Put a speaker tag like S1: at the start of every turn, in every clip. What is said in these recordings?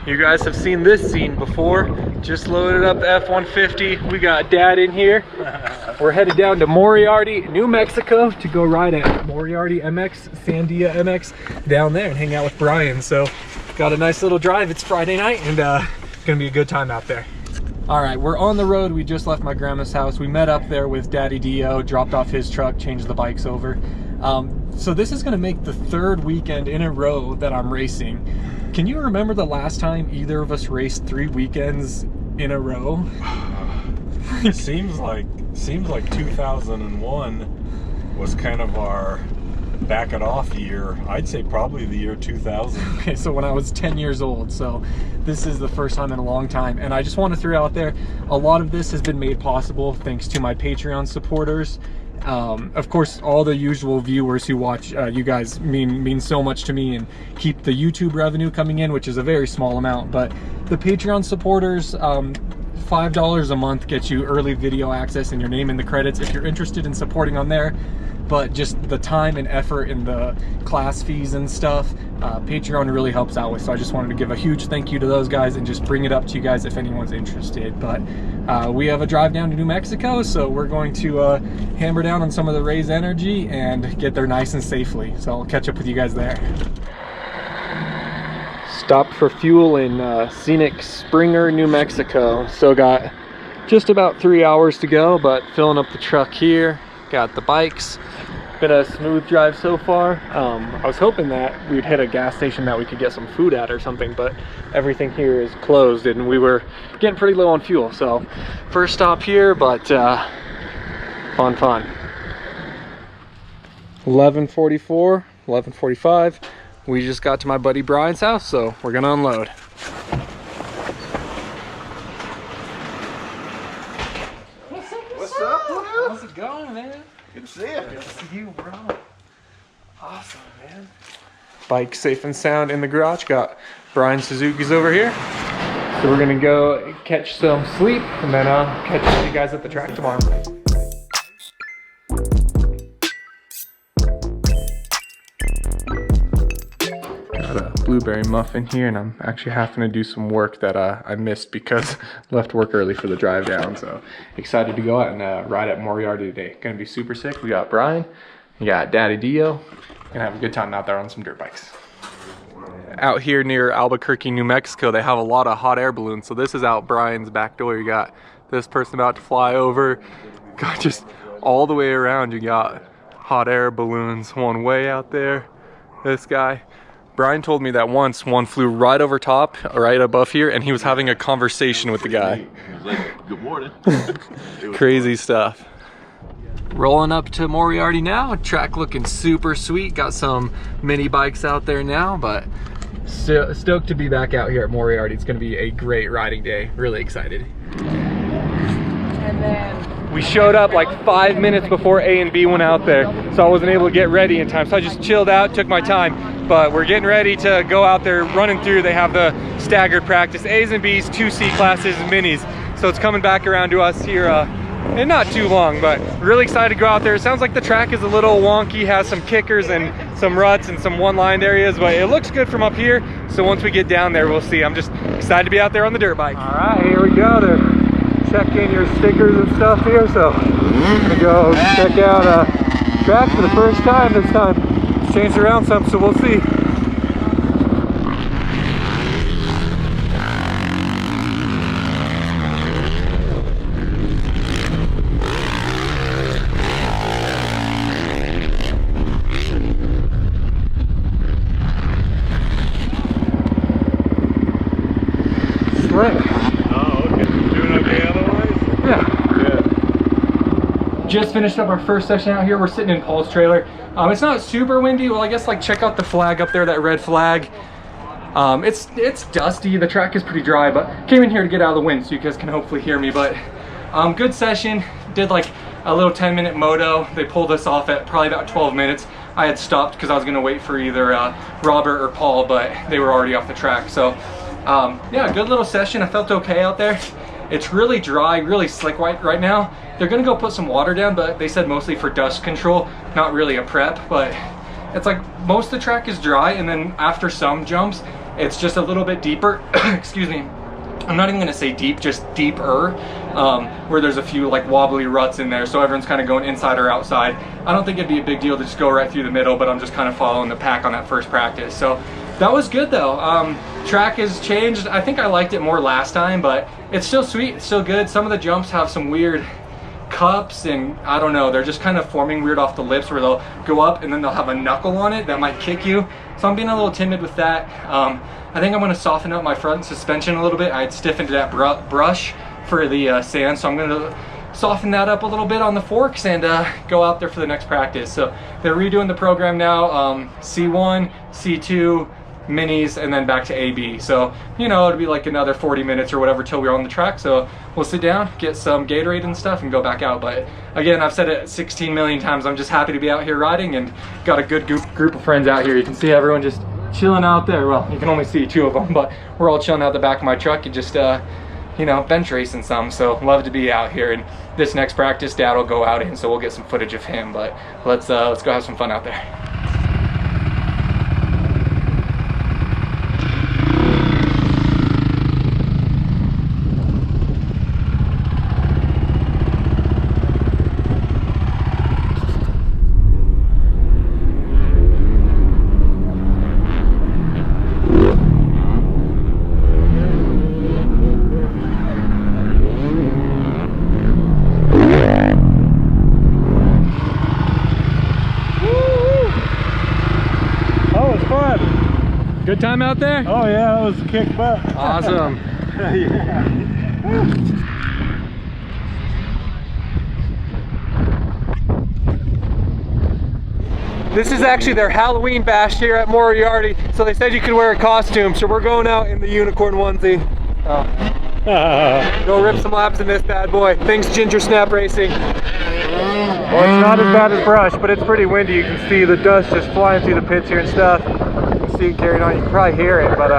S1: You guys have seen this scene before. Just loaded up the F-150. We got Dad in here. We're headed down to Moriarty, New Mexico to go ride at Moriarty MX, Sandia MX down there and hang out with Brian. So got a nice little drive. It's Friday night and gonna be a good time out there. All right, we're on the road. We just left my grandma's house. We met up there with Daddy DeeO, dropped off his truck, changed the bikes over. So this is gonna make the third weekend in a row that I'm racing. Can you remember the last time either of us raced 3 weekends in a row?
S2: seems like 2001 was kind of our back it off year. I'd say probably the year 2000.
S1: Okay, so when I was 10 years old. So this is the first time in a long time. And I just want to throw out there, a lot of this has been made possible thanks to my Patreon supporters. Of course, all the usual viewers who watch, you guys mean so much to me and keep the YouTube revenue coming in, which is a very small amount. But the Patreon supporters, $5 a month gets you early video access and your name in the credits if you're interested in supporting on there. But just the time and effort in the class fees and stuff, Patreon really helps out with. So I just wanted to give a huge thank you to those guys and just bring it up to you guys if anyone's interested. But we have a drive down to New Mexico, so we're going to hammer down on some of the Ray's energy and get there nice and safely. So I'll catch up with you guys there. Stopped for fuel in scenic Springer, New Mexico. So got just about 3 hours to go, but filling up the truck here. Got the bikes. Been a smooth drive so far. I was hoping that we'd hit a gas station that we could get some food at or something, but everything here is closed and we were getting pretty low on fuel. So first stop here, but fun. 11:44, 11:45. We just got to my buddy Brian's house, so we're gonna unload.
S3: What's up?
S1: How's it going, man?
S3: Good to see you.
S1: Good to see you, bro. Awesome, man. Bike safe and sound in the garage. Got Brian Suzuki's over here. So we're gonna go catch some sleep and then catch you guys at the track tomorrow. Got a blueberry muffin here, and I'm actually having to do some work that I missed because left work early for the drive down. So excited to go out and ride at Moriarty today. Gonna be super sick. We got Brian, we got Daddy DeeO. Gonna have a good time out there on some dirt bikes. Out here near Albuquerque, New Mexico, they have a lot of hot air balloons. So this is out Brian's back door. You got this person about to fly over. Got just all the way around. You got hot air balloons one way out there. This guy. Brian told me that once one flew right over top, right above here, and he was having a conversation with the guy.
S3: He was like, good morning.
S1: Crazy stuff. Rolling up to Moriarty now. Track looking super sweet. Got some mini bikes out there now, but stoked to be back out here at Moriarty. It's gonna be a great riding day. Really excited. And then we showed up like 5 minutes before A and B went out there, so I wasn't able to get ready in time. So I just chilled out, took my time. But we're getting ready to go out there, running through. They have the staggered practice, A's and B's, 2C classes and minis. So it's coming back around to us here in not too long, but really excited to go out there. It sounds like the track is a little wonky, has some kickers and some ruts and some one-lined areas, but it looks good from up here. So once we get down there, we'll see. I'm just excited to be out there on the dirt bike. All right, here we go to check in your stickers and stuff here. So I'm gonna go check out track for the first time this time. Changed around some, so we'll see. Slick.
S2: Oh, okay. Doing okay otherwise?
S1: Yeah.
S2: Good.
S1: Just finished up our first session out here. We're sitting in Paul's trailer. It's not super windy. Well, I guess like check out the flag up there, that red flag. It's dusty. The track is pretty dry, but came in here to get out of the wind so you guys can hopefully hear me. But good session. Did like a little 10-minute moto. They pulled us off at probably about 12 minutes. I had stopped because I was gonna wait for either Robert or Paul, but they were already off the track. So yeah, good little session. I felt okay out there. It's really dry, really slick right now. They're gonna go put some water down, but they said mostly for dust control, not really a prep. But it's like most of the track is dry, and then after some jumps, It's just a little bit deeper. Excuse me. I'm not even gonna say deep, just deeper, where there's a few like wobbly ruts in there, so everyone's kind of going inside or outside. I don't think it'd be a big deal to just go right through the middle, but I'm just kind of following the pack on that first practice. So that was good though. Track has changed. I think I liked it more last time, but it's still sweet, it's still good. Some of the jumps have some weird cups, and I don't know, they're just kind of forming weird off the lips where they'll go up and then they'll have a knuckle on it that might kick you. So I'm being a little timid with that. I think I'm going to soften up my front suspension a little bit. I had stiffened that brush for the sand, so I'm going to soften that up a little bit on the forks and go out there for the next practice. So they're redoing the program now, C1, C2, minis, and then back to AB. So, you know, it'll be like another 40 minutes or whatever till we're on the track. So we'll sit down, get some Gatorade and stuff, and go back out. But again, I've said it 16 million times, I'm just happy to be out here riding and got a good group of friends out here. You can see everyone just chilling out there. Well, you can only see 2 of them, but we're all chilling out the back of my truck and just, you know, bench racing some. So love to be out here. And this next practice, Dad will go out in, so we'll get some footage of him. But let's go have some fun out there. Good time out there?
S2: Oh yeah, that was a kick butt.
S1: Awesome.
S2: Yeah.
S1: This is actually their Halloween bash here at Moriarty, so they said you could wear a costume, so we're going out in the unicorn onesie. Go rip some laps in this bad boy. Thanks Ginger Snap Racing. Well, it's not as bad as Brush, but it's pretty windy. You can see the dust just flying through the pits here and stuff. See it carrying on, you can probably hear it, but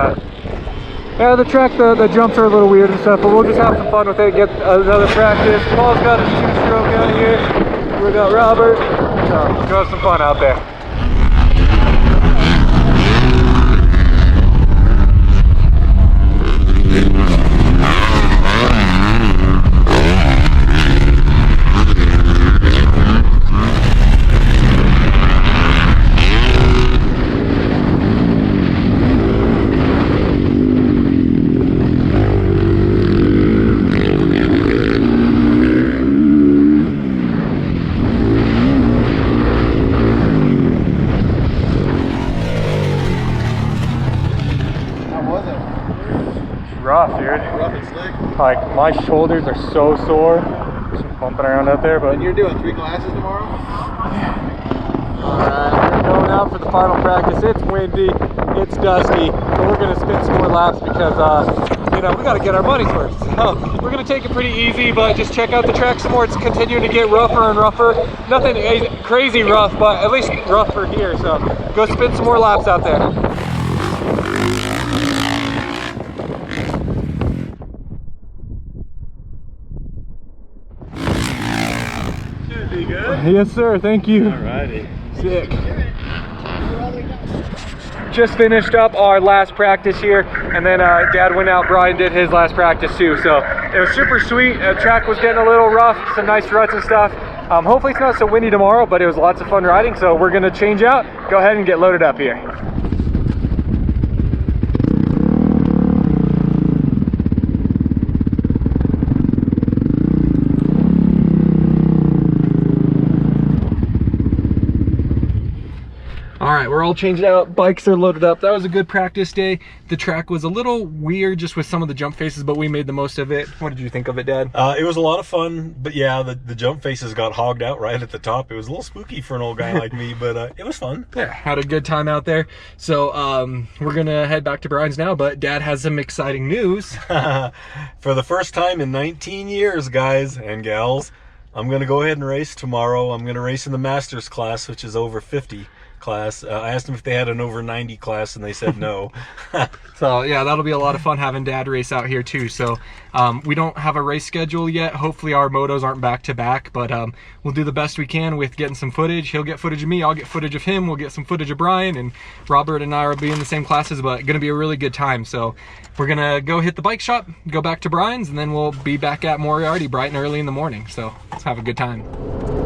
S1: yeah, the track, the jumps are a little weird and stuff, but we'll just have some fun with it, get another practice. Paul's got his 2-stroke out here, we got Robert, so let's go have some fun out there. Rough, dude.
S3: Rough and slick.
S1: Like, my shoulders are so sore. Just bumping around out there, but...
S3: And you're doing 3 classes tomorrow?
S1: Alright, we're going out for the final practice. It's windy, it's dusty, but we're going to spin some more laps because, you know, we got to get our money's worth. So, we're going to take it pretty easy, but just check out the track some more. It's continuing to get rougher and rougher. Nothing crazy rough, but at least rougher here. So, go spin some more laps out there. Yes, sir. Thank you.
S2: Alrighty.
S1: Sick. Just finished up our last practice here, and then Dad went out. Brian did his last practice too, so it was super sweet. The track was getting a little rough, some nice ruts and stuff. Hopefully it's not so windy tomorrow, but it was lots of fun riding, so we're gonna change out, go ahead and get loaded up here. All right, we're all changed out, bikes are loaded up. That was a good practice day. The track was a little weird just with some of the jump faces, but we made the most of it. What did you think of it, Dad?
S2: It was a lot of fun, but yeah, the jump faces got hogged out right at the top. It was a little spooky for an old guy like me, but it was fun.
S1: Yeah, had a good time out there. So we're gonna head back to Brian's now, but Dad has some exciting news.
S2: For the first time in 19 years, guys and gals, I'm gonna go ahead and race tomorrow. I'm gonna race in the Masters class, which is over 50. class. I asked them if they had an over 90 class, and they said no.
S1: So yeah, that'll be a lot of fun having Dad race out here too. So we don't have a race schedule yet. Hopefully our motos aren't back to back, but we'll do the best we can with getting some footage. He'll get footage of me, I'll get footage of him, we'll get some footage of Brian, and Robert and I will be in the same classes, but gonna be a really good time. So we're gonna go hit the bike shop, go back to Brian's, and then we'll be back at Moriarty bright and early in the morning. So let's have a good time.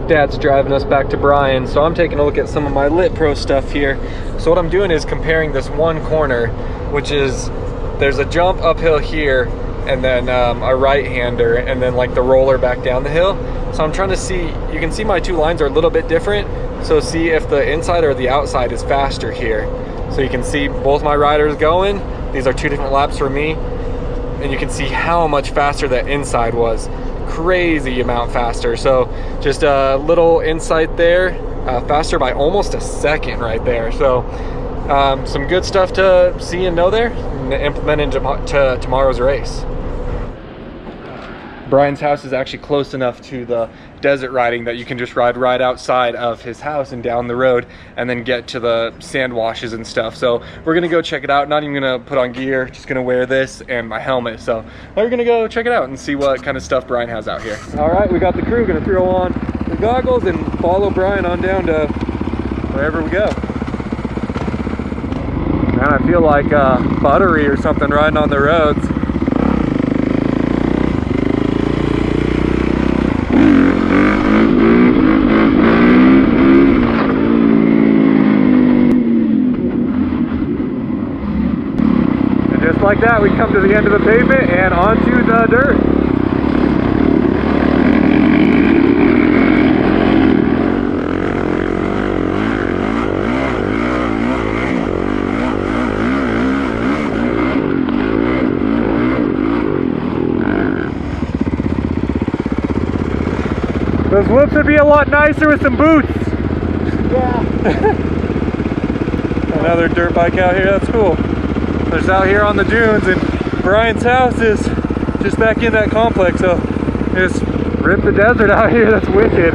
S1: Dad's driving us back to Brian, so I'm taking a look at some of my Lit Pro stuff here. So what I'm doing is comparing this one corner, which is, there's a jump uphill here, and then a right-hander, and then like the roller back down the hill. So I'm trying to see, you can see my two lines are a little bit different, so see if the inside or the outside is faster here. So you can see both my riders going. These are 2 different laps for me, and you can see how much faster that inside was. Crazy amount faster. So just a little insight there, faster by almost a second right there. So some good stuff to see and know there, and implement into tomorrow's race. Brian's house is actually close enough to the desert riding that you can just ride right outside of his house and down the road and then get to the sand washes and stuff. So we're gonna go check it out. Not even gonna put on gear, just gonna wear this and my helmet. So we're gonna go check it out and see what kind of stuff Brian has out here. All right, we got the crew, gonna throw on the goggles and follow Brian on down to wherever we go. Man, I feel like buttery or something riding on the roads. Like that, we come to the end of the pavement and onto the dirt. Those whoops would be a lot nicer with some boots. Yeah. Another dirt bike out here, that's cool. There's out here on the dunes, and Brian's house is just back in that complex, so just rip the desert out here. That's wicked.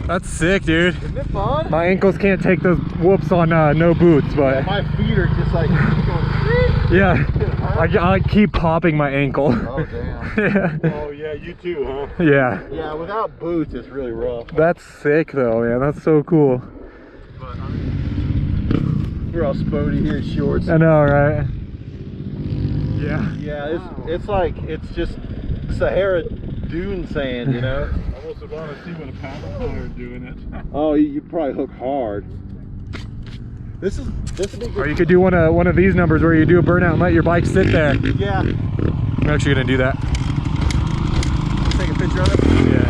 S1: That's sick, dude.
S3: Isn't it fun?
S1: My ankles can't take those whoops on no boots, but
S3: my feet are just like going,
S1: yeah, I keep popping my ankle.
S3: oh damn.
S1: Yeah.
S3: Oh yeah, you too, huh?
S1: Yeah.
S3: Yeah, without boots it's really rough.
S1: That's sick though, man. That's so cool.
S3: But we're all spotty here in shorts.
S1: I know, right? Yeah.
S3: Yeah, it's like, it's just Sahara dune sand, you know?
S4: I also want to see what a paddle car is doing it.
S3: Oh, you probably hook hard. This would be good.
S1: Or you could do one of these numbers where you do a burnout and let your bike sit there.
S3: Yeah.
S1: I'm actually gonna do that.
S3: Take a picture of it?
S1: Yeah.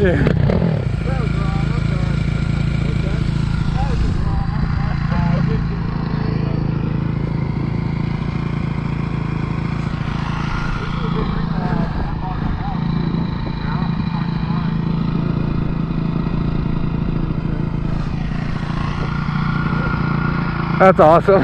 S1: Yeah. That's awesome.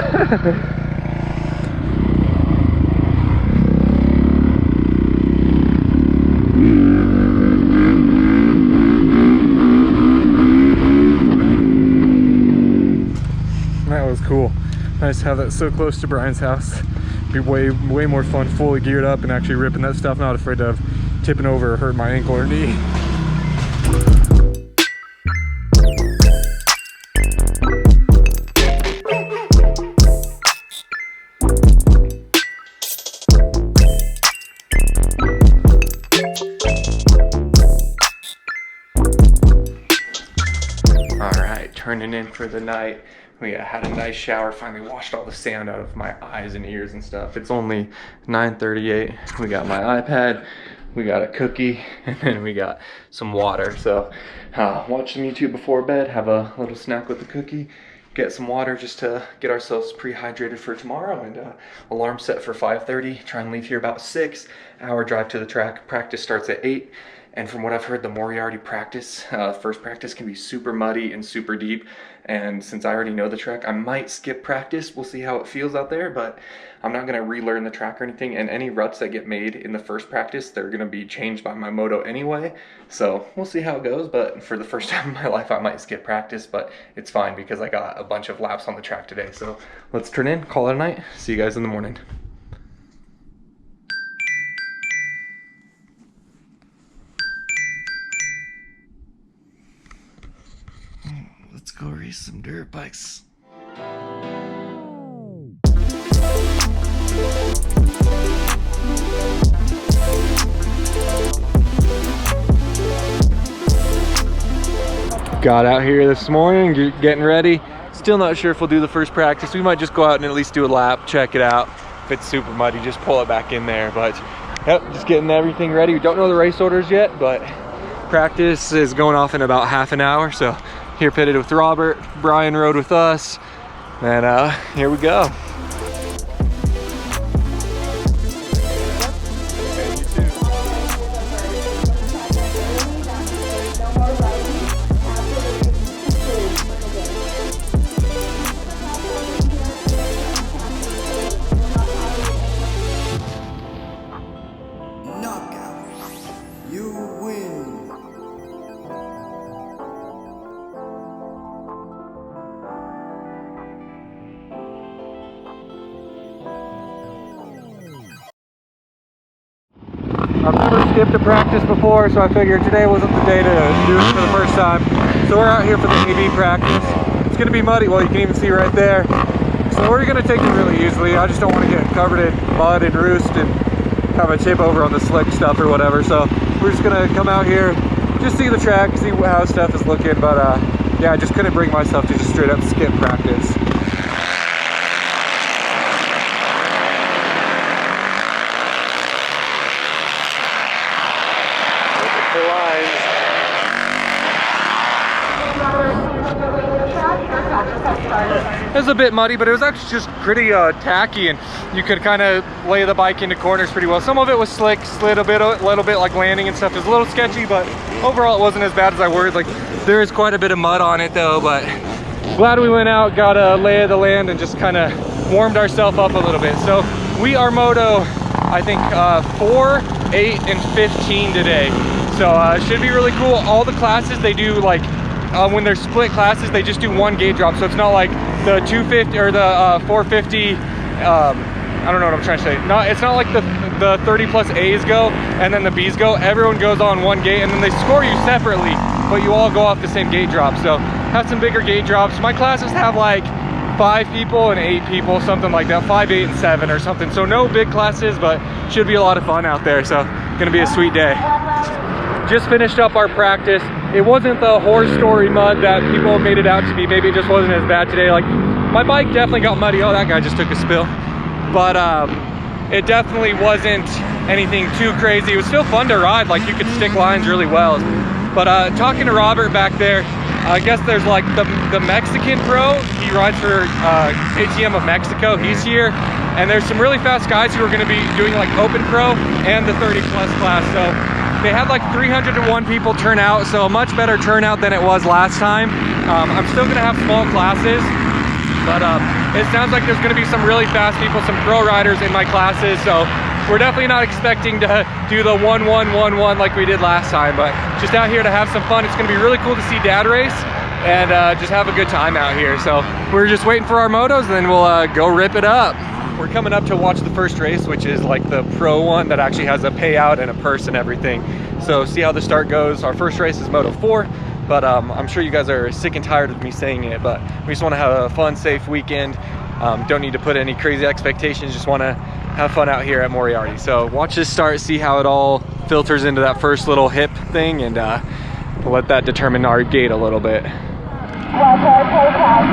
S1: That was cool. Nice to have that so close to Brian's house. Be way more fun fully geared up and actually ripping that stuff. Not afraid of tipping over or hurting my ankle or knee. tuning in for the night. We had a nice shower, finally washed all the sand out of my eyes and ears and stuff. It's only 9:38. We got my iPad, we got a cookie, and then we got some water. So watch some YouTube before bed, have a little snack with the cookie, get some water just to get ourselves pre-hydrated for tomorrow, and alarm set for 5:30. Try and leave here about 6. Hour drive to the track. Practice starts at 8. And from what I've heard, the Moriarty practice, first practice can be super muddy and super deep. And since I already know the track, I might skip practice. We'll see how it feels out there, but I'm not gonna relearn the track or anything. And any ruts that get made in the first practice, they're gonna be changed by my moto anyway. So we'll see how it goes, but for the first time in my life, I might skip practice, but it's fine because I got a bunch of laps on the track today. So let's turn in, call it a night. See you guys in the morning. Let's go race some dirt bikes. Got out here this morning, getting ready. Still not sure if we'll do the first practice. We might just go out and at least do a lap, check it out. If it's super muddy, just pull it back in there. But yep, just getting everything ready. We don't know the race orders yet, but practice is going off in about half an hour. So here pitted with Robert, Brian rode with us, and here we go. I've never skipped a practice before, so I figured today wasn't the day to do it for the first time. So we're out here for the AV practice. It's going to be muddy, well you can even see right there. So we're going to take it really easily. I just don't want to get covered in mud and roost and have a chip over on the slick stuff or whatever. So we're just going to come out here, just see the track, see how stuff is looking. But yeah, I just couldn't bring myself to just straight up skip practice. It was a bit muddy, but it was actually just pretty tacky, and you could kind of lay the bike into corners pretty well. Some of it was slick, slid a little bit like landing and stuff. It was a little sketchy, but overall it wasn't as bad as I worried. Like, there is quite a bit of mud on it though, but glad we went out, got a lay of the land, and just kind of warmed ourselves up a little bit. So we are moto, I think 4, 8, and 15 today. So it should be really cool. All the classes they do, like when they're split classes, they just do one gate drop. So it's not like the 250 or the 450. I don't know what I'm trying to say. It's not like the 30 plus A's go and then the B's go. Everyone goes on one gate, and then they score you separately, but you all go off the same gate drop. So have some bigger gate drops. My classes have like 5 people and 8 people, something like that. 5, 8, and 7 or something. So no big classes, but should be a lot of fun out there. So gonna be a sweet day. Just finished up our practice. It wasn't the horror story mud that people made it out to be. Maybe it just wasn't as bad today. Like, my bike definitely got muddy. Oh, that guy just took a spill. But it definitely wasn't anything too crazy. It was still fun to ride. Like, you could stick lines really well. But talking to Robert back there, I guess there's like the Mexican pro. He rides for KTM of Mexico. He's here. And there's some really fast guys who are going to be doing like Open Pro and the 30 plus class. So they had like 301 people turn out, so a much better turnout than it was last time. I'm still gonna have small classes, but it sounds like there's gonna be some really fast people, some pro riders in my classes, so we're definitely not expecting to do the 1-1-1-1 like we did last time, but just out here to have some fun. It's gonna be really cool to see Dad race and just have a good time out here. So we're just waiting for our motos, and then we'll go rip it up. We're coming up to watch the first race, which is like the pro one that actually has a payout and a purse and everything. So see how the start goes. Our first race is Moto 4, but I'm sure you guys are sick and tired of me saying it, but we just want to have a fun, safe weekend. Don't need to put any crazy expectations, just want to have fun out here at Moriarty. So watch this start, see how it all filters into that first little hip thing, and we'll let that determine our gate a little bit.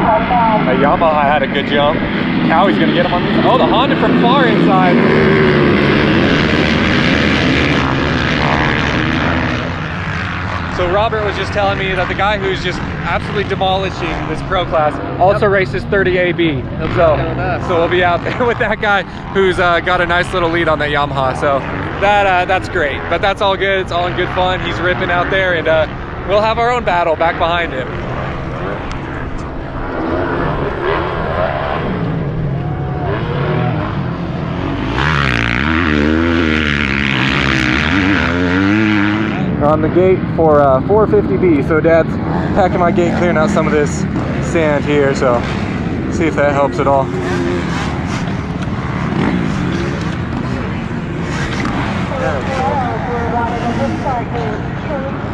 S1: That Yamaha had a good jump. Cowie's gonna get him on these. Oh, the Honda from far inside. So Robert was just telling me that the guy who's just absolutely demolishing this pro class also races 30 AB. So we'll be out there with that guy who's got a nice little lead on that Yamaha. So that's great. But that's all good. It's all in good fun. He's ripping out there, and we'll have our own battle back behind him. On the gate for 450B, so Dad's packing my gate, clearing out some of this sand here, so see if that helps at all.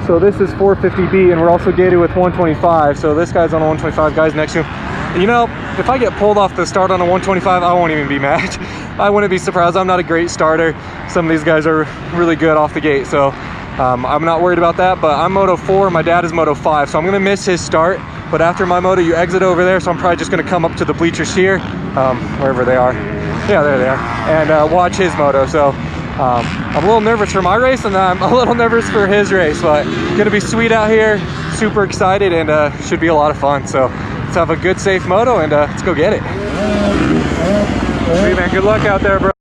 S1: So this is 450B, and we're also gated with 125, so this guy's on a 125, guy's next to him. And you know, if I get pulled off the start on a 125, I won't even be mad. I wouldn't be surprised. I'm not a great starter. Some of these guys are really good off the gate, so I'm not worried about that. But I'm Moto 4, my dad is Moto 5, so I'm gonna miss his start. But after my moto, you exit over there, so I'm probably just gonna come up to the bleachers here, wherever they are. Yeah, there they are, and watch his moto. So I'm a little nervous for my race, and I'm a little nervous for his race, but gonna be sweet out here, super excited, and should be a lot of fun. So let's have a good, safe moto, and let's go get it. Hey man, good luck out there, bro.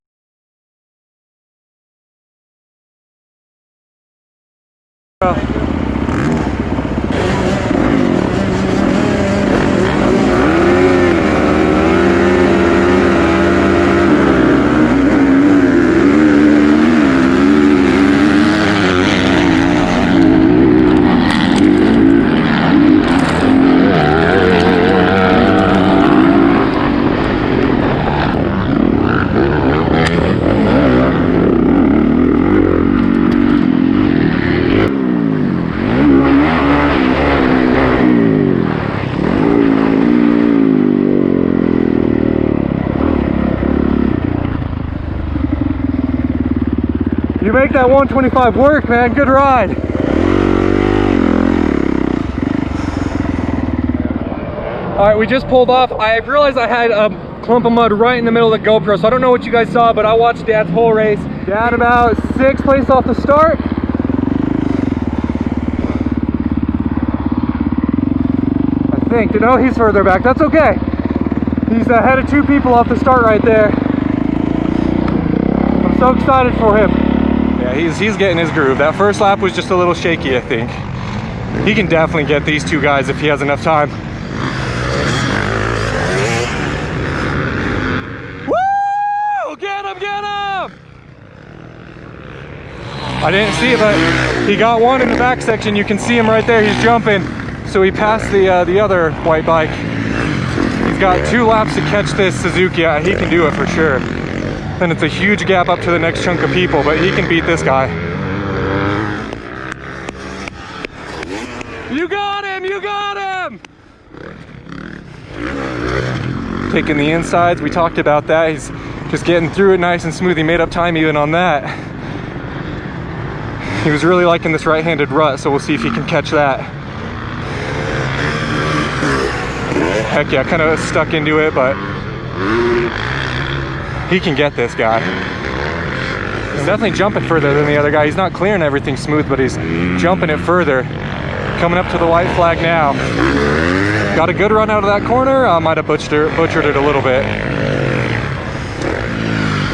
S1: You make that 125 work, man. Good ride. All right, we just pulled off. I realized I had a clump of mud right in the middle of the GoPro, so I don't know what you guys saw, but I watched Dad's whole race. Dad about 6th place off the start. I think. No, he's further back. That's okay. He's ahead of 2 people off the start right there. I'm so excited for him. Yeah, he's getting his groove. That first lap was just a little shaky, I think. He can definitely get these 2 guys if he has enough time. Woo! Get him, get him! I didn't see it, but he got one in the back section. You can see him right there. He's jumping. So he passed the other white bike. He's got 2 laps to catch this Suzuki. Yeah, he can do it for sure. Then it's a huge gap up to the next chunk of people, but he can beat this guy. You got him! You got him! Taking the insides, we talked about that. He's just getting through it nice and smooth. He made up time even on that. He was really liking this right-handed rut, so we'll see if he can catch that. Heck yeah, kind of stuck into it, but he can get this guy. He's definitely jumping further than the other guy. He's not clearing everything smooth, but he's jumping it further. Coming up to the white flag now. Got a good run out of that corner. I might have butchered it a little bit.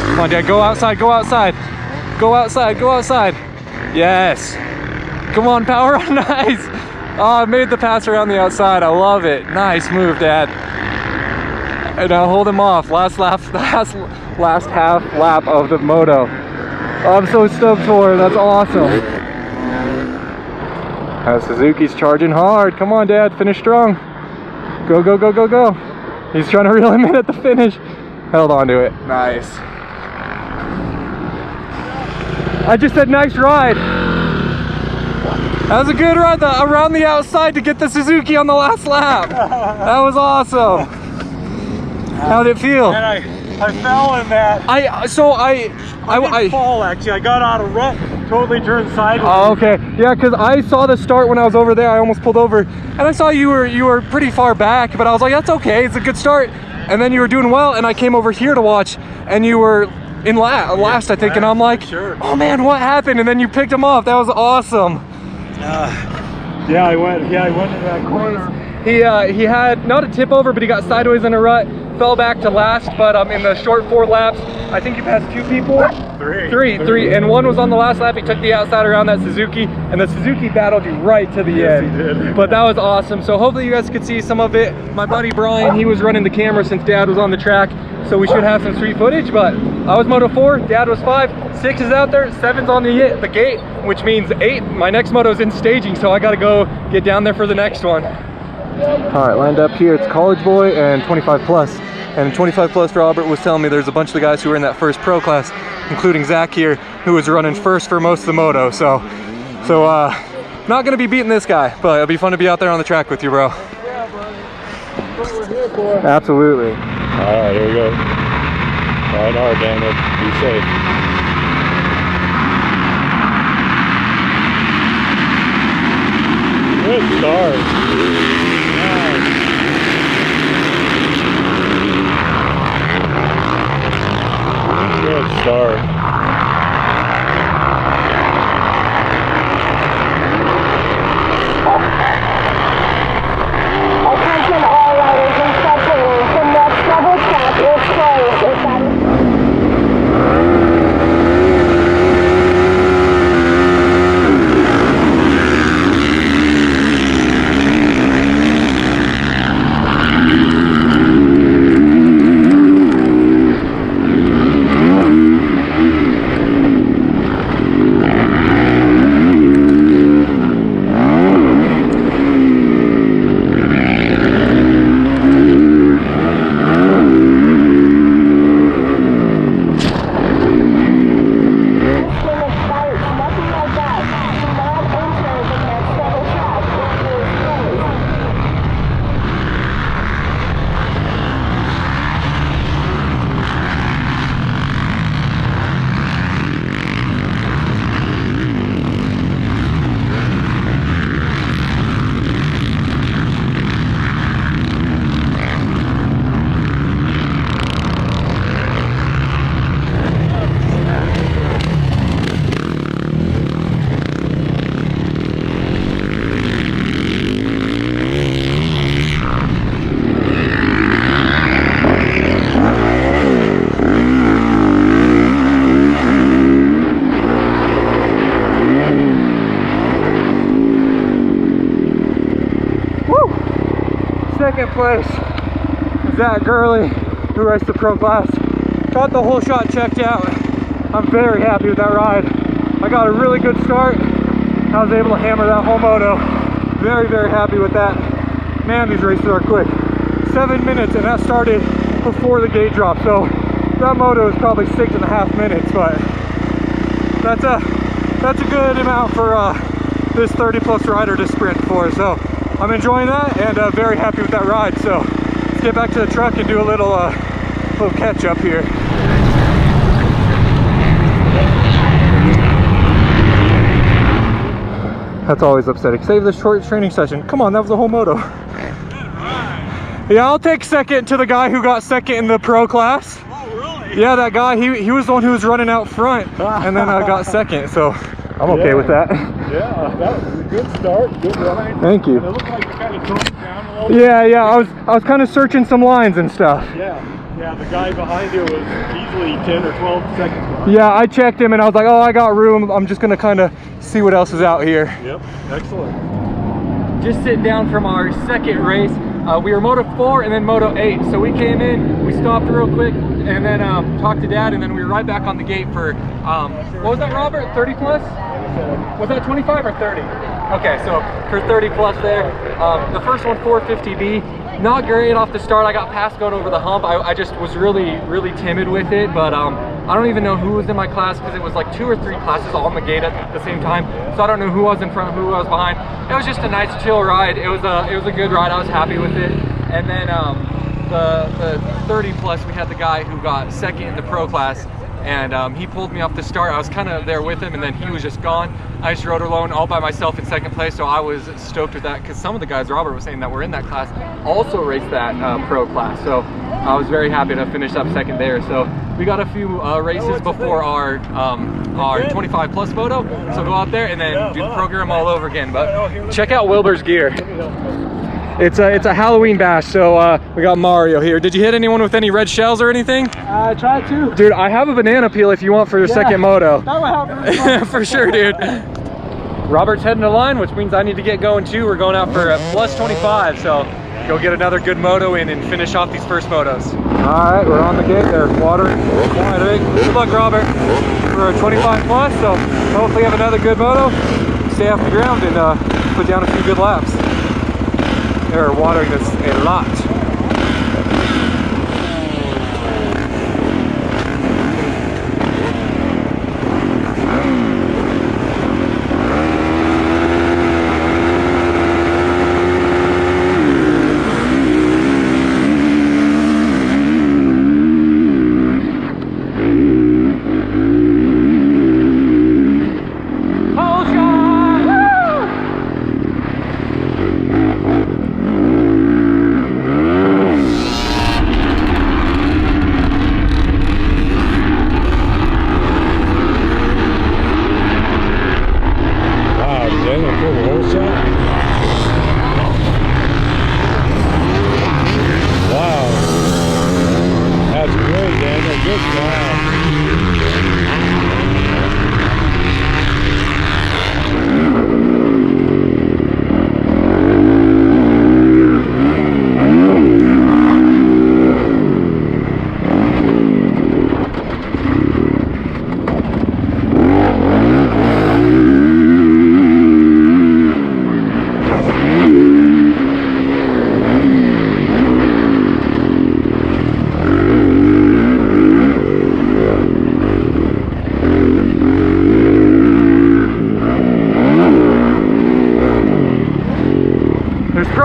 S1: Come on, Dad, go outside, go outside. Go outside, go outside. Yes. Come on, power on, nice. Oh, I made the pass around the outside. I love it. Nice move, Dad. And now hold him off. Last half lap of the moto. Oh, I'm so stoked for him. That's awesome. Suzuki's charging hard. Come on, Dad. Finish strong. Go, go, go, go, go. He's trying to reel him in at the finish. Held on to it. Nice. I just said nice ride. That was a good ride around the outside to get the Suzuki on the last lap. That was awesome. How did it feel?
S2: And I fell in that.
S1: I didn't
S2: fall actually. I got out of rut
S3: totally turned sideways.
S1: Oh, okay. Yeah, because I saw the start when I was over there. I almost pulled over, and I saw you were pretty far back, but I was like, that's okay. It's a good start. And then you were doing well, and I came over here to watch, and you were in last, I think, and I'm like, oh man, what happened? And then you picked him off. That was awesome.
S3: Yeah, I went in that corner.
S1: He had not a tip over, but he got sideways in a rut, fell back to last, but in the short 4 laps, I think he passed 2 people. Three, and one was on the last lap. He took the outside around that Suzuki, and the Suzuki battled you right to the end. He did. But that was awesome. So hopefully you guys could see some of it. My buddy Brian, he was running the camera since Dad was on the track, so we should have some sweet footage. But I was Moto 4, Dad was 5, 6 is out there, 7's on the gate, which means 8. My next moto is in staging, so I got to go get down there for the next one. All right, lined up here, it's College Boy and 25 plus. And 25 plus, Robert was telling me there's a bunch of the guys who were in that first pro class, including Zach here, who was running first for most of the moto. So not gonna be beating this guy, but it'll be fun to be out there on the track with you, bro.
S3: Yeah, buddy. That's what we're here for.
S1: Absolutely.
S4: All right, here we go. Ride hard, Daniel. Be safe. Good start. Good start.
S5: Attention all riders and spectators, the next level track is closed.
S1: Second place, Zach Gurley, who raced the pro class. Got the whole shot checked out. I'm very happy with that ride. I got a really good start. I was able to hammer that whole moto. Very, very happy with that. Man, these races are quick. 7 minutes, and that started before the gate drop. So that moto is probably 6.5 minutes, but that's a good amount for this 30 plus rider to sprint for. So I'm enjoying that and very happy with that ride. So let's get back to the truck and do a little catch up here. That's always upsetting. Save the short training session. Come on, that was a whole moto. Yeah, I'll take second to the guy who got second in the pro class.
S3: Oh, really?
S1: Yeah, that guy, he was the one who was running out front, and then I got second, so I'm okay with that.
S3: Yeah, that was a good start, good ride.
S1: Thank you.
S3: And it looked like you kind of toned it down a little bit.
S1: Yeah, I was kind of searching some lines and stuff.
S3: Yeah, the guy behind you was easily 10 or 12 seconds behind.
S1: Yeah, I checked him and I was like, oh, I got room. I'm just gonna kind of see what else is out here.
S3: Yep, excellent.
S1: Just sitting down from our second race. We were Moto 4 and then Moto 8. So we came in, we stopped real quick, and then talked to Dad, and then we were right back on the gate for, what was that, Robert? 30 plus? Was that 25 or 30? Okay, so for 30 plus there. The first one, 450B. Not great off the start. I got past going over the hump. I just was really timid with it, but I don't even know who was in my class because it was like 2 or 3 classes all on the gate at the same time. So I don't know who was in front, who was behind. It was just a nice chill ride. It was a good ride. I was happy with it. And then the 30 plus, we had the guy who got second in the pro class. and he pulled me off the start. I was kind of there with him, and then he was just gone. I just rode alone all by myself in second place, so I was stoked with that because some of the guys Robert was saying that were in that class also raced that pro class, so I was very happy to finish up second there. So we got a few races before our 25 plus moto, so go out there and then do the program all over again. But check out Wilbur's gear. It's a Halloween bash, so we got Mario here. Did you hit anyone with any red shells or anything?
S6: I tried to.
S1: Dude, I have a banana peel if you want for your second moto.
S6: That would help.
S1: For sure, dude. Robert's heading to line, which means I need to get going too. We're going out for a plus 25, so go get another good moto in and finish off these first motos. All right, we're on the gate there, watering. Good luck, Robert. We're a 25 plus, so hopefully have another good moto, stay off the ground, and put down a few good laps. They're watering this a lot.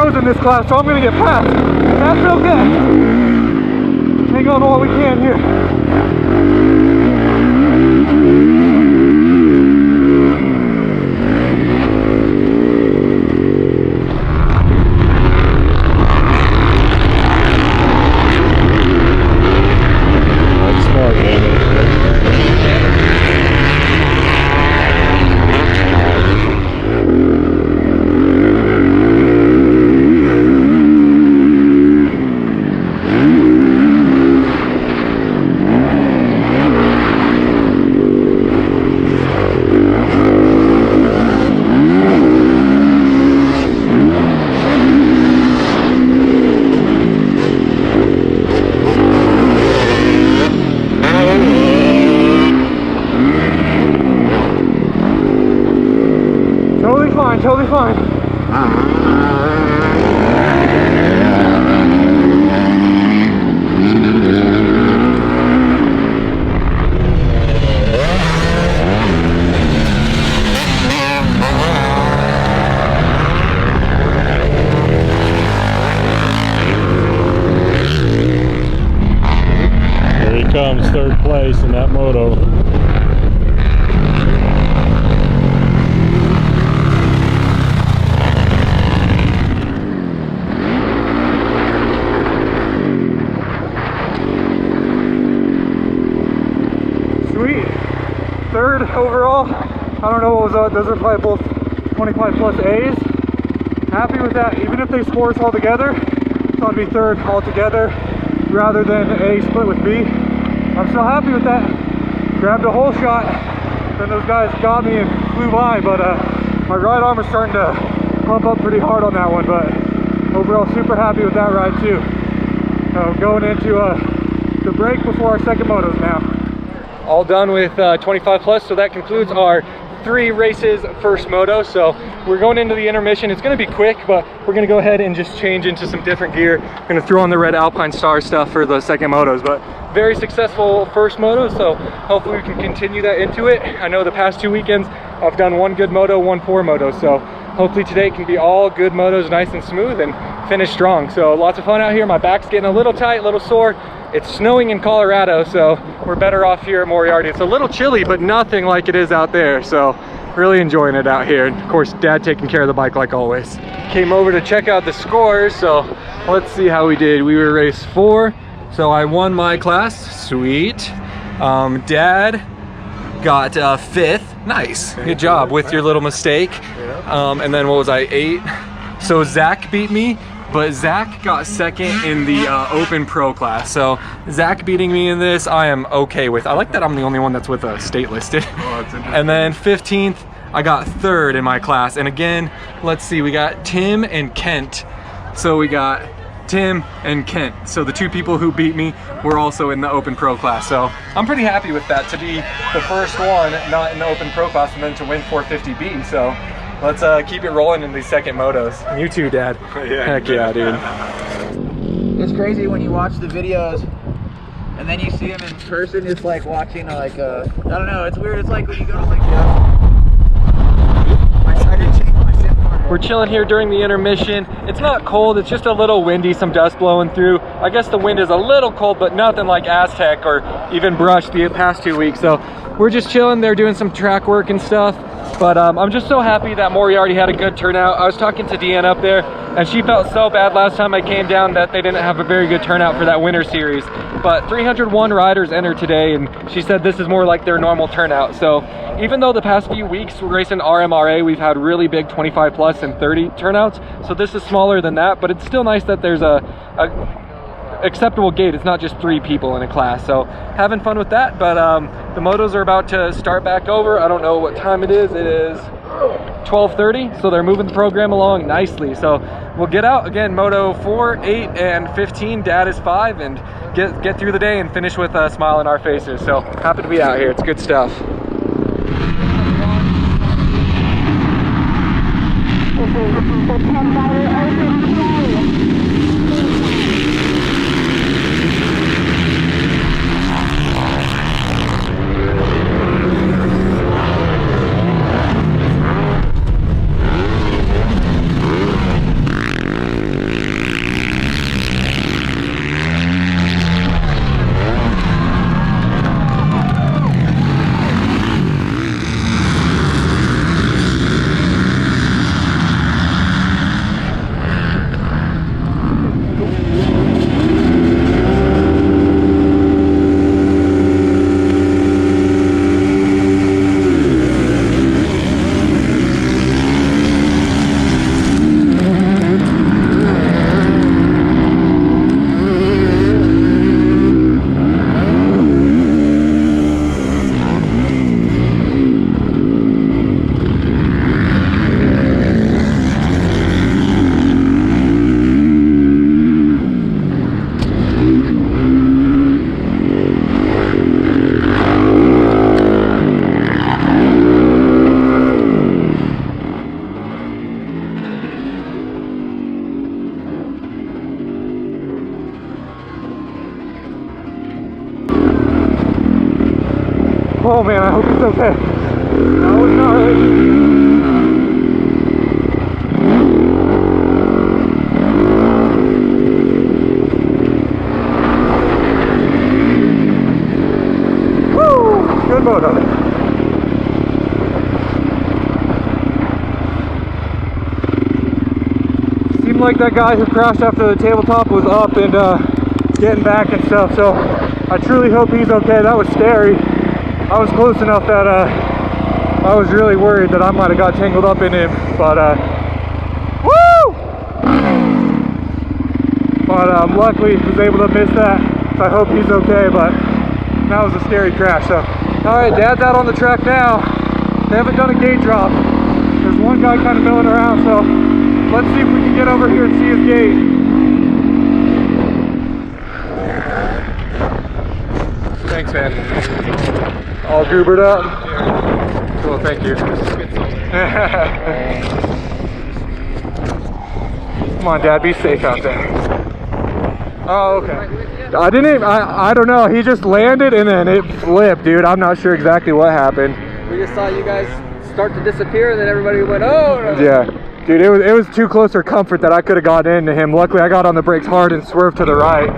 S1: In this class, so I'm gonna get past. That's okay. Hang on while we can here.
S4: That's smart, man.
S1: Totally fine.
S4: Here he comes, third place in that moto.
S1: Third overall. I don't know what was those are probably both 25 plus A's. Happy with that, even if they score us all together. Thought it'd be third altogether rather than A split with B. I'm still happy with that. Grabbed a hole shot, then those guys got me and flew by, but my right arm is starting to pump up pretty hard on that one, but overall super happy with that ride too. Going into the break before our second motos now. All done with 25 plus, so that concludes our 3 races first moto. So we're going into the intermission. It's going to be quick, but we're going to go ahead and just change into some different gear. Going to throw on the red Alpine Star stuff for the second motos, but very successful first moto, so hopefully we can continue that into it. I know the past 2 weekends I've done 1 good moto, 1 poor moto, so hopefully today can be all good motos, nice and smooth, and finish strong. So lots of fun out here. My back's getting a little tight, a little sore, It's snowing in Colorado, so we're better off here at Moriarty. It's a little chilly, but nothing like it is out there, so really enjoying it out here. And of course, Dad taking care of the bike like always. Came over to check out the scores, so let's see how we did. We were race 4, so I won my class, sweet. Dad got 5th, nice, good job with your little mistake. And then what was I, 8? So Zach beat me, but Zach got 2nd in the Open Pro class. So Zach beating me in this, I am okay with. I like that I'm the only one that's with a state listed. And then 15th, I got 3rd in my class. And again, let's see, we got Tim and Kent. So we got Tim and Kent. So the 2 people who beat me were also in the Open Pro class. So I'm pretty happy with that, to be the first one not in the Open Pro class and then to win 450B. So let's keep it rolling in these second motos. You too, Dad.
S2: Yeah,
S1: heck yeah, dude.
S6: It's crazy when you watch the videos and then you see them in person. It's like watching like I don't know, it's weird. It's like when you go to like I did change my SIM card.
S1: We're chilling here during the intermission. It's not cold, it's just a little windy, some dust blowing through. I guess the wind is a little cold, but nothing like Aztec or even Brush the past 2 weeks. So we're just chilling. They're doing some track work and stuff. But I'm just so happy that Moriarty had a good turnout. I was talking to Deanne up there, and she felt so bad last time I came down that they didn't have a very good turnout for that winter series. But 301 riders entered today, and she said this is more like their normal turnout. So even though the past few weeks we're racing RMRA, we've had really big 25 plus and 30 turnouts. So this is smaller than that, but it's still nice that there's a acceptable gate. It's not just 3 people in a class. So having fun with that. But the motos are about to start back over. I don't know what time it is. It is 12:30, so they're moving the program along nicely. So we'll get out again, moto 4, 8, and 15. Dad is 5, and get through the day and finish with a smile on our faces. So happy to be out here. It's good stuff. Oh man, I hope it's okay. That was gnarly. Woo! Good moto. Seemed like that guy who crashed after the tabletop was up and getting back and stuff, so I truly hope he's okay. That was scary. I was close enough that I was really worried that I might have got tangled up in him, but woo! But luckily was able to miss that, so I hope he's okay, but that was a scary crash. So, alright, Dad's out on the track now. They haven't done a gate drop. There's one guy kind of milling around, so let's see if we can get over here and see his gate. Thanks, man. All goobered up? Cool, thank you. Come on, Dad, be safe out there. Oh, okay. I don't know. He just landed and then it flipped, dude. I'm not sure exactly what happened.
S6: We just saw you guys start to disappear and then everybody went, oh! No.
S1: Yeah. Dude, it was too close for comfort that I could have got into him. Luckily, I got on the brakes hard and swerved to the right.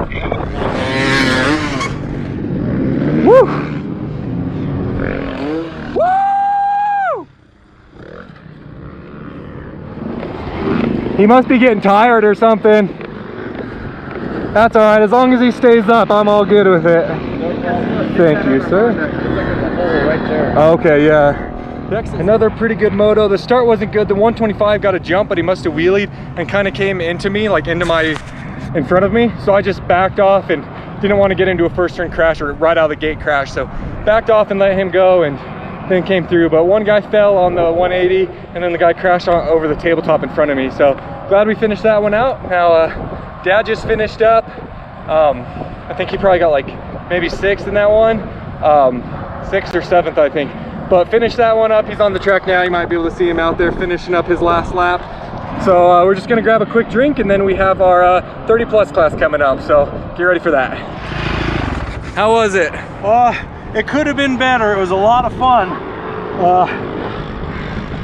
S7: He must be getting tired or something. That's all right. As long as he stays up, I'm all good with it. Thank you, sir. Okay, yeah. Another pretty good moto. The start wasn't good. The 125 got a jump, but he must have wheelied and kind of came into me, like in front of me. So I just backed off and didn't want to get into a first turn crash or right out of the gate crash. So backed off and let him go and then came through. But one guy fell on the 180 and then the guy crashed over the tabletop in front of me. So glad we finished that one out. Now Dad just finished up. I think he probably got like maybe 6th in that one. 6th or 7th, I think. But finished that one up. He's on the track now. You might be able to see him out there finishing up his last lap. So we're just gonna grab a quick drink and then we have our 30 plus class coming up. So get ready for that. How was it?
S2: It could have been better. It was a lot of fun.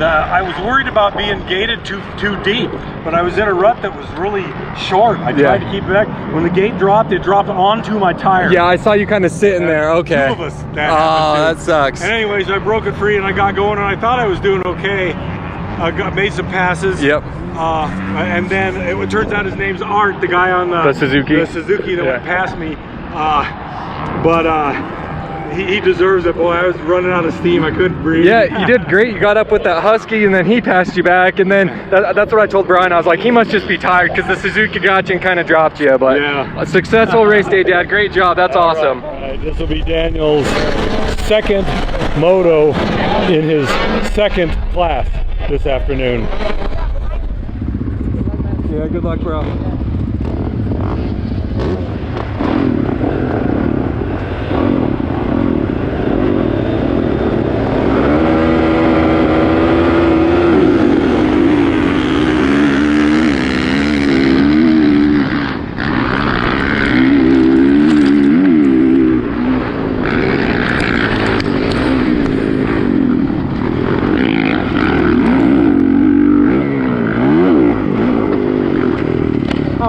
S2: I was worried about being gated too deep, but I was in a rut that was really short. I tried to keep it back. When the gate dropped, it dropped onto my tire.
S7: Yeah, I saw you kind of sitting there. Okay.
S2: 2 of us. That
S7: sucks.
S2: And anyways, I broke it free and I got going, and I thought I was doing okay. I made some passes.
S7: Yep.
S2: And then it turns out his name's Art, the guy on the
S7: Suzuki.
S2: The Suzuki that went past me. He deserves it. Boy, I was running out of steam. I couldn't breathe.
S7: Yeah, you did great. You got up with that Husky and then he passed you back. And then that's what I told Brian. I was like, he must just be tired because the Suzuki got you and kind of dropped you. But a successful race day, Dad. Great job. That's awesome.
S4: All right. This will be Daniel's 2nd moto in his 2nd class this afternoon.
S7: Yeah, good luck, bro.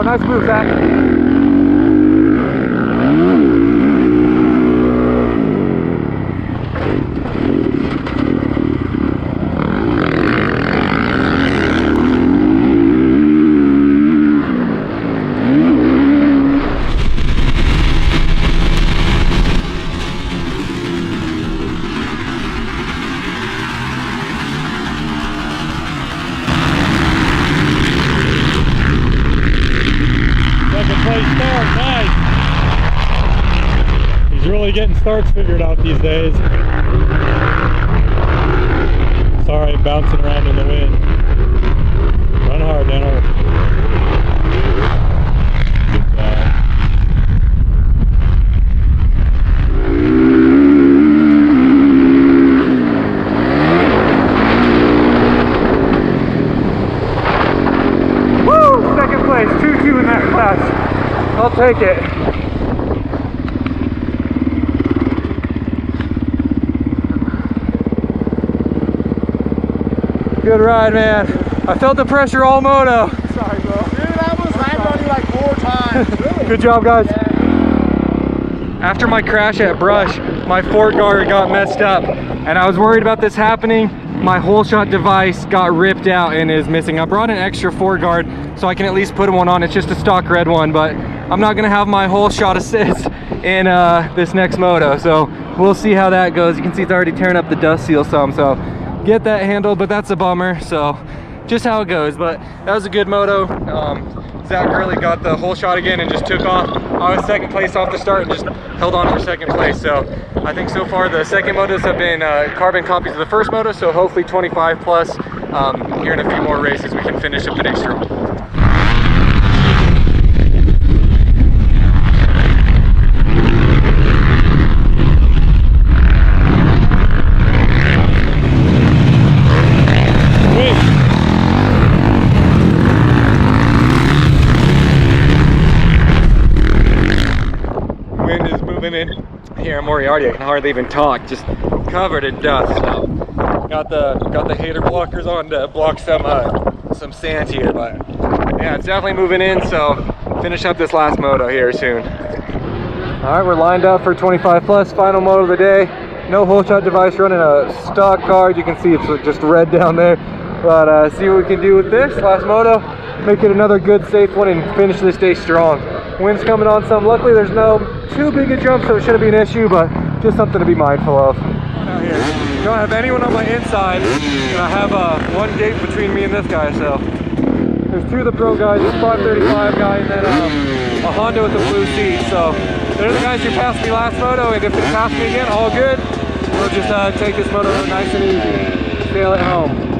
S7: Nice move, Zach.
S4: Getting starts figured out these days. Sorry, I'm bouncing around in the wind. Run hard, Daniel. Good job.
S7: Woo! 2nd place, 2-2 in that class. I'll take it. Good ride, man. I felt the pressure all moto.
S3: Sorry, bro. Dude, that was landed on you like 4 times. Really?
S7: Good job, guys. After my crash at Brush, my fork guard got messed up, and I was worried about this happening. My whole shot device got ripped out and is missing. I brought an extra fork guard so I can at least put one on. It's just a stock red one, but I'm not gonna have my whole shot assist in this next moto, so we'll see how that goes. You can see it's already tearing up the dust seal some, so get that handled, but that's a bummer. So just how it goes, but that was a good moto. Zach really got the whole shot again and just took off. I was 2nd place off the start and just held on for 2nd place. So I think so far the second motos have been carbon copies of the first moto, so hopefully 25 plus. Here in a few more races we can finish up the day strong. In here in Moriarty, I can hardly even talk, just covered in dust. So got the hater blockers on to block some sand here, but yeah, it's definitely moving in. So finish up this last moto here soon. All right, we're lined up for 25 plus, final moto of the day. No whole shot device, running a stock card. You can see it's just red down there. But see what we can do with this last moto, make it another good safe one and finish this day strong. Wind's coming on some. Luckily there's no too big a jump, so it shouldn't be an issue, but just something to be mindful of. Out here, don't have anyone on my inside, and I have one gate between me and this guy, so there's two of the pro guys, this 535 guy, and then a Honda with a blue seat. So they're the guys who passed me last moto, and if they pass me again, all good. We'll just take this moto nice and easy, sail it home.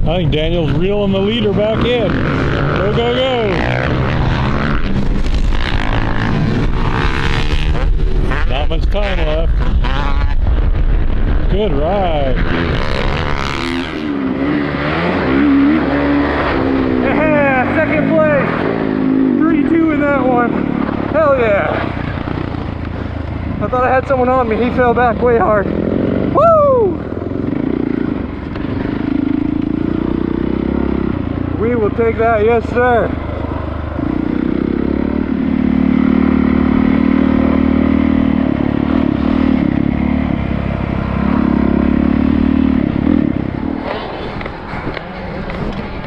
S4: I think Daniel's reeling the leader back in. Go, go, go. Not much time left. Good ride.
S7: Yeah, second place. 3-2 in that one. Hell yeah. I thought I had someone on me. He fell back way hard. Woo! We will take that, yes sir.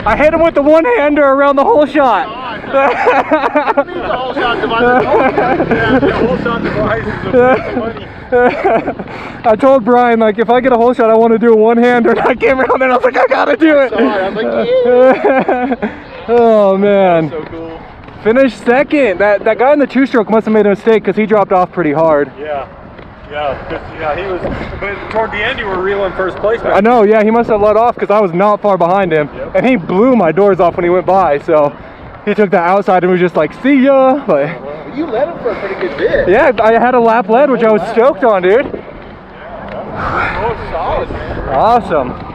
S7: I hit him with the one-hander around the whole shot.
S3: The whole shot device. The whole shot device is funny.
S7: I told Brian, like, if I get a whole shot, I want to do a one-hander. And I came around there and I was like, I gotta do it.
S3: I was like, yeah.
S7: Oh man.
S3: So cool.
S7: Finished second. That guy in the two-stroke must have made a mistake because he dropped off pretty hard.
S4: Yeah, he was, but toward the end you were real in first place.
S7: I know, yeah, he must have let off because I was not far behind him. Yep. And he blew my doors off when he went by, so he took that outside and was just like, see ya. But
S3: You led him for a pretty good bit.
S7: yeah, I had a lap led, which I was stoked on, dude.
S3: Oh, solid, man.
S7: Awesome.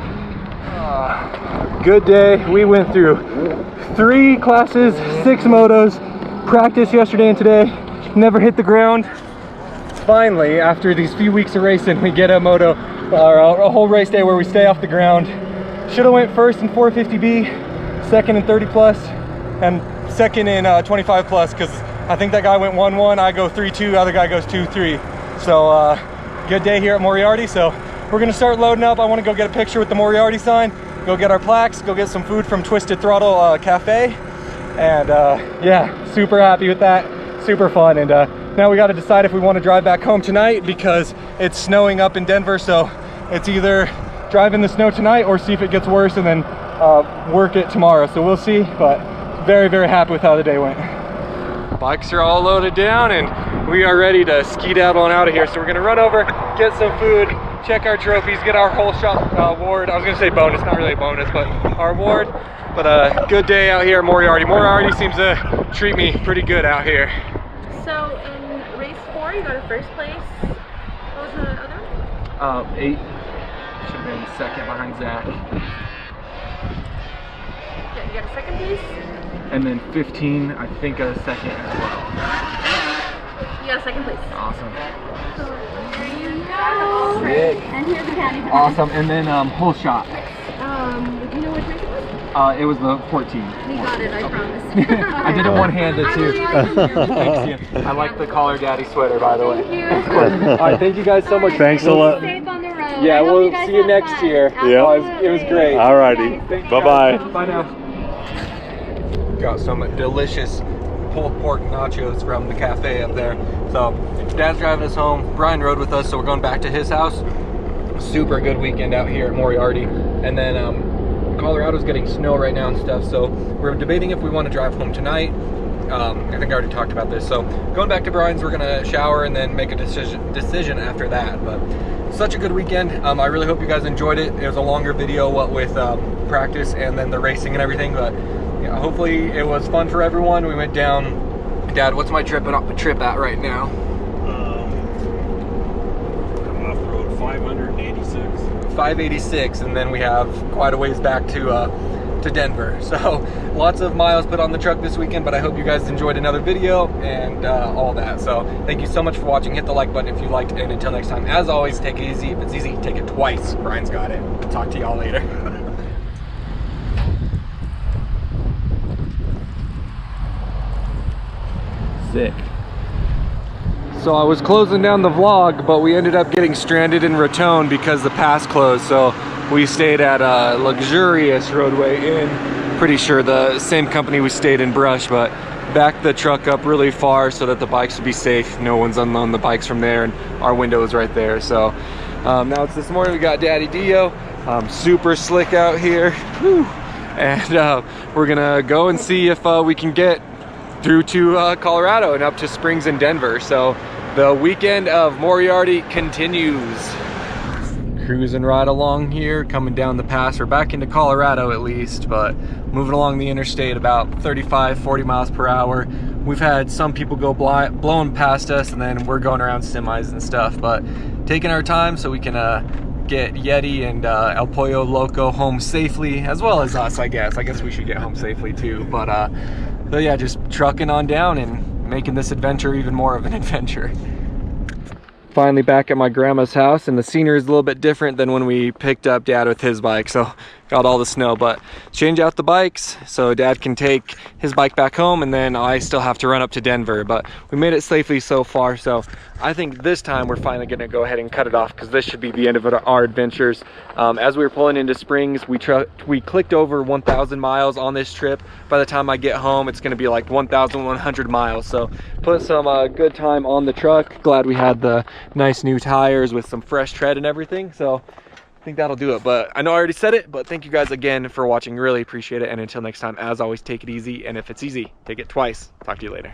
S7: Good day. We went through 3 classes, 6 motos, practice yesterday and today, never hit the ground. Finally, after these few weeks of racing, we get a moto, or a whole race day where we stay off the ground. Should have went first in 450B, second in 30 plus, and second in 25 plus, because I think that guy went 1-1, I go 3-2, the other guy goes 2-3. So good day here at Moriarty. So we're gonna start loading up. I want to go get a picture with the Moriarty sign, go get our plaques, go get some food from Twisted Throttle Cafe, and yeah, super happy with that, super fun. And now we got to decide if we want to drive back home tonight because it's snowing up in Denver. So it's either drive in the snow tonight or see if it gets worse and then work it tomorrow. So we'll see, but very, very happy with how the day went. Bikes are all loaded down and we are ready to skeet out of here. So we're gonna run over, get some food, check our trophies, get our whole shot award. I was gonna say bonus, not really a bonus, but our award. But a good day out here at Moriarty. Moriarty seems to treat me pretty good out here.
S8: So in race 4, you got a first place. What was the other one?
S1: 8. Should have been second behind Zach.
S8: Yeah, you got a second place.
S1: And then 15, I think a second as well.
S8: You got a second place.
S1: Awesome.
S8: So there you go.
S1: Sick.
S8: And here's the caddy.
S1: Awesome. And then whole shot.
S8: Do you know which race it was?
S1: It was the 14.
S8: We got it, I promise.
S1: I did it one-handed too. Thanks, I like the Collar Daddy sweater, by the way.
S8: Thank you.
S1: All right, thank you guys so much.
S4: Thanks a lot.
S8: Safe on the road.
S1: Yeah,
S8: I hope
S1: we'll
S8: you guys
S1: see you
S8: have
S1: next
S8: fun.
S1: year.
S4: Yeah.
S1: It was great.
S4: Alrighty. Bye-bye.
S1: Bye now. Got some delicious pulled pork nachos from the cafe up there. So Dad's driving us home. Brian rode with us, so we're going back to his house. Super good weekend out here at Moriarty. And then Colorado's getting snow right now and stuff, so we're debating if we want to drive home tonight. I think I already talked about this. So going back to Brian's, we're gonna shower and then make a decision after that. But such a good weekend. I really hope you guys enjoyed it. It was a longer video, what with practice and then the racing and everything, but yeah, hopefully it was fun for everyone. We went down. Dad, what's my trip at right now?
S2: Off-road 586.
S1: 586, and then we have quite a ways back to Denver. So lots of miles put on the truck this weekend, but I hope you guys enjoyed another video and all that. So thank you so much for watching. Hit the like button if you liked, and until next time, as always, take it easy. If it's easy, take it twice. Brian's got it. Talk to y'all later. Sick. So I was closing down the vlog, but we ended up getting stranded in Raton because the pass closed. So we stayed at a luxurious Roadway Inn. Pretty sure the same company we stayed in Brush, but backed the truck up really far so that the bikes would be safe. No one's unloading the bikes from there, and our window is right there. So now it's this morning. We got Daddy DeeO. Super slick out here. Whew. And we're gonna go and see if we can get through to Colorado and up to Springs and Denver. So the weekend of Moriarty continues. Cruising right along here, coming down the pass. We're back into Colorado at least, but moving along the interstate about 35, 40 miles per hour. We've had some people go blowing past us, and then we're going around semis and stuff, but taking our time so we can get Yeti and El Pollo Loco home safely, as well as us, I guess. I guess we should get home safely too, but so yeah, just trucking on down and making this adventure even more of an adventure. Finally back at my grandma's house, and the scenery is a little bit different than when we picked up Dad with his bike. So got all the snow, but change out the bikes so Dad can take his bike back home, and then I still have to run up to Denver. But we made it safely so far, so I think this time we're finally gonna go ahead and cut it off, because this should be the end of our adventures. As we were pulling into Springs, we clicked over 1,000 miles on this trip. By the time I get home, it's gonna be like 1,100 miles. So put some good time on the truck. Glad we had the nice new tires with some fresh tread and everything. So think that'll do it. But I know I already said it, but thank you guys again for watching. Really appreciate it. And until next time, as always, take it easy. And if it's easy, take it twice. Talk to you later.